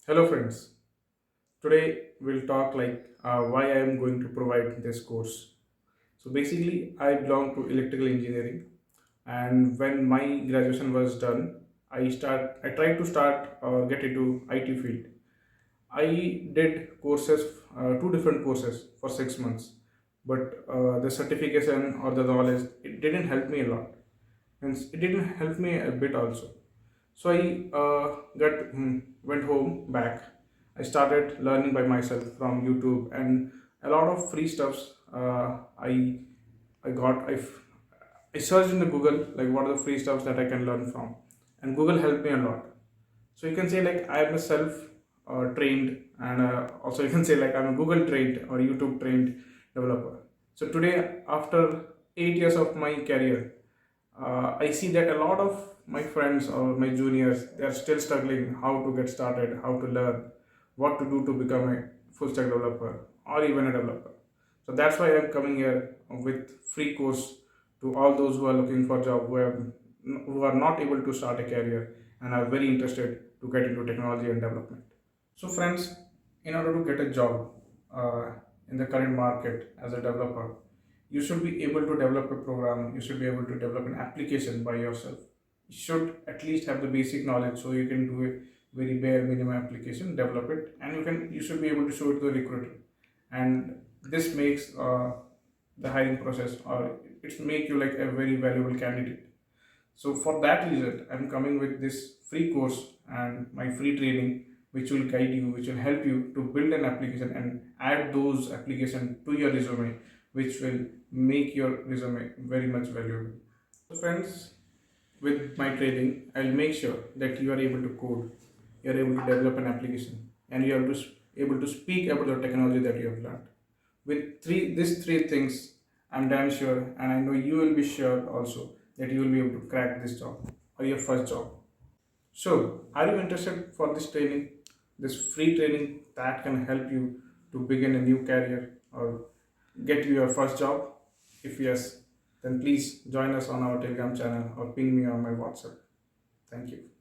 Hello friends. Today we'll talk why I am going to provide this course. So basically I belong to electrical engineering, and when my graduation was done, I tried to start or get into IT field. I did courses, two different courses for 6 months, but the certification or the knowledge, it didn't help me a lot. Hence, it didn't help me a bit also. So I went home back. I started learning by myself from YouTube and a lot of free stuffs. I got. I searched in the Google like what are the free stuffs that I can learn from, and Google helped me a lot. So you can say like I am a self trained, and also you can say like I'm a Google trained or YouTube trained developer. So today, after 8 years of my career, I see that a lot of my friends or my juniors, they are still struggling how to get started, how to learn, what to do to become a full stack developer or even a developer. So that's why I'm coming here with free course to all those who are looking for job, who are not able to start a career and are very interested to get into technology and development. So friends, in order to get a job uh, in the current market as a developer, you should be able to develop a program, you should be able to develop an application by yourself. You should at least have the basic knowledge so you can do a very bare minimum application, develop it, and you should be able to show it to the recruiter. And this makes the hiring process, or it's make you like a very valuable candidate. So for that reason, I'm coming with this free course and my free training, which will guide you, which will help you to build an application and add those application to your resume, which will make your resume very much valuable. So friends, with my training, I'll make sure that you are able to code, you are able to develop an application, and you are able to speak about the technology that you have learned. With these three things, I'm damn sure, and I know you will be sure also that you will be able to crack this job or your first job. So, are you interested for this training, this free training that can help you to begin a new career or get you your first job? If yes, then please join us on our Telegram channel or ping me on my WhatsApp. Thank you.